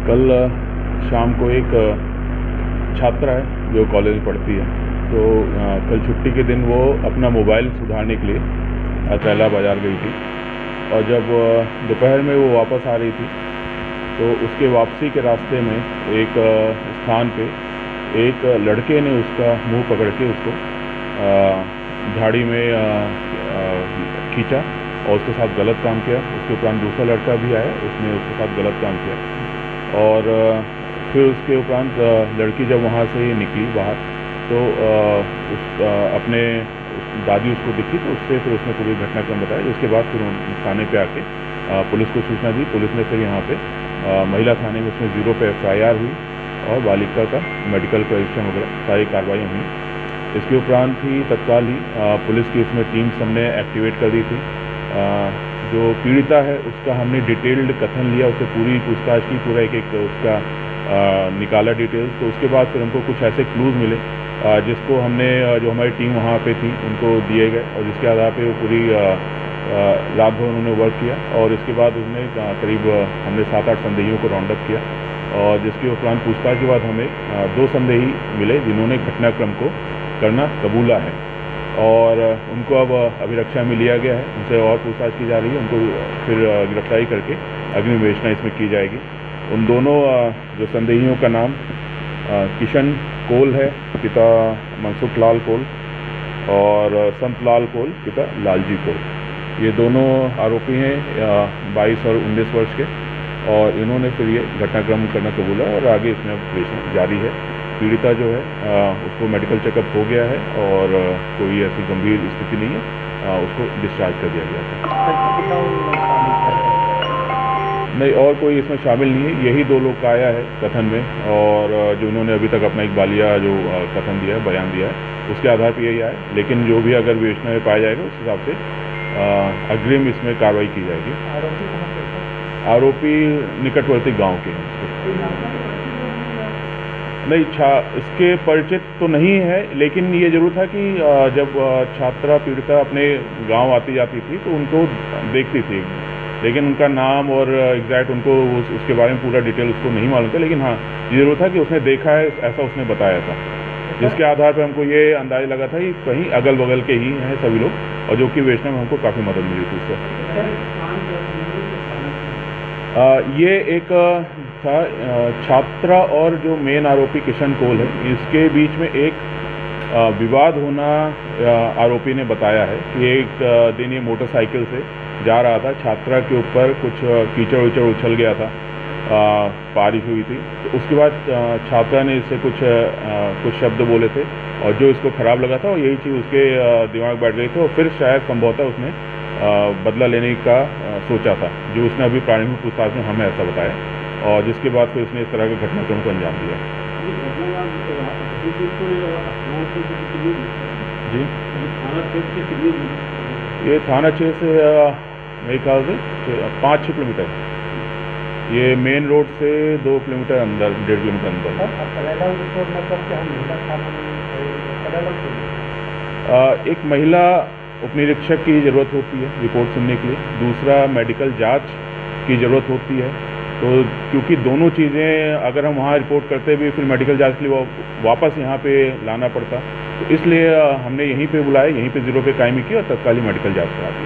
कल शाम को एक छात्रा है जो कॉलेज में पढ़ती है, तो कल छुट्टी के दिन वो अपना मोबाइल सुधारने के लिए कैला बाज़ार गई थी। और जब दोपहर में वो वापस आ रही थी तो उसके वापसी के रास्ते में एक स्थान पे एक लड़के ने उसका मुंह पकड़ के उसको झाड़ी में खींचा और उसके साथ गलत काम किया। उसके उपरांत दूसरा लड़का भी आया, उसने उसके साथ गलत काम किया। और फिर उसके उपरांत लड़की जब वहाँ से निकली बाहर तो अपने दादी उसको दिखी, तो उससे फिर उसने पूरी घटनाक्रम बताया। उसके बाद फिर थाने पे आके पुलिस को सूचना दी। पुलिस ने फिर यहाँ पे महिला थाने में उसमें 0 पे FIR हुई और बालिका का मेडिकल परीक्षण वगैरह सारी कार्रवाई हुई। इसके उपरांत ही तत्काल ही पुलिस की इसमें टीम्स हमने एक्टिवेट कर दी थी। जो पीड़िता है उसका हमने डिटेल्ड कथन लिया, उससे पूरी पूछताछ की, पूरा एक उसका निकाला डिटेल्स। तो उसके बाद फिर हमको कुछ ऐसे क्लूज मिले जिसको हमने जो हमारी टीम वहाँ पे थी उनको दिए गए, और जिसके आधार पे वो पूरी रात भर उन्होंने वर्क किया। और इसके बाद उसने करीब हमने 7-8 संदेहियों को राउंड अप किया, और जिसके उपरांत पूछताछ के बाद हमें 2 संदेही मिले जिन्होंने घटनाक्रम को करना कबूला है, और उनको अब अभिरक्षा में लिया गया है। उनसे और पूछताछ की जा रही है, उनको फिर गिरफ्तारी करके अग्रिम विवेचना इसमें की जाएगी। उन दोनों जो संदेहियों का नाम किशन कोल है, पिता मनसुख लाल कोल, और संत लाल कोल, पिता लालजी कोल। ये दोनों आरोपी हैं 22 और 19 वर्ष के, और इन्होंने फिर ये घटनाक्रम करना कबूला, और आगे इसमें विवेचना जारी है। पीड़िता जो है उसको मेडिकल चेकअप हो गया है और कोई ऐसी गंभीर स्थिति नहीं है, उसको डिस्चार्ज कर दिया गया है। नहीं, और कोई इसमें शामिल नहीं है, यही 2 लोग का आया है कथन में, और जो उन्होंने अभी तक अपना एक बालिया जो कथन दिया है, बयान दिया है, उसके आधार पर यही आया है। लेकिन जो भी अगर विवेचना में पाया जाएगा उस हिसाब से अग्रिम इसमें कार्रवाई की जाएगी। आरोपी निकटवर्ती गांव के हैं। नहीं, इसके परिचित तो नहीं है, लेकिन ये जरूर था कि जब छात्रा पीड़िता अपने गांव आती जाती थी तो उनको देखती थी, लेकिन उनका नाम और एग्जैक्ट उनको उसके बारे में पूरा डिटेल उसको नहीं मालूम था। लेकिन हाँ, ये जरूर था कि उसने देखा है, ऐसा उसने बताया था, जिसके आधार पर हमको ये अंदाजा लगा था कि कहीं अगल बगल के ही हैं सभी लोग, और जो कि विवेचना में हमको काफ़ी मदद मिली थी उससे। ये एक था छात्रा और जो मेन आरोपी किशन कोल है, इसके बीच में एक विवाद होना आरोपी ने बताया है कि एक दिन ये मोटरसाइकिल से जा रहा था, छात्रा के ऊपर कुछ कीचड़ उचड़ उछल गया था, बारिश हुई थी। तो उसके बाद छात्रा ने इससे कुछ शब्द बोले थे, और जो इसको खराब लगा था और यही चीज़ उसके दिमाग बैठ गई थी, और फिर शायद संभवतः उसने बदला लेने का सोचा था, जो उसने अभी प्रारंभिक पूछताछ में हमें ऐसा बताया, और जिसके बाद फिर उसने इस तरह के घटनाक्रम को अंजाम दिया। जी, ये थाना क्षेत्र से मेरे ख्याल से 5-6 किलोमीटर, ये मेन रोड से 2 किलोमीटर अंदर, 1.5 किलोमीटर अंदर। एक महिला उपनिरीक्षक की ज़रूरत होती है रिपोर्ट सुनने के लिए, दूसरा मेडिकल जांच की ज़रूरत होती है। तो क्योंकि दोनों चीज़ें अगर हम वहाँ रिपोर्ट करते भी फिर मेडिकल जांच के लिए वापस यहाँ पे लाना पड़ता, तो इसलिए हमने यहीं पे बुलाया, यहीं पे 0 पे कायमी किया और तत्कालीन मेडिकल जांच करा दी।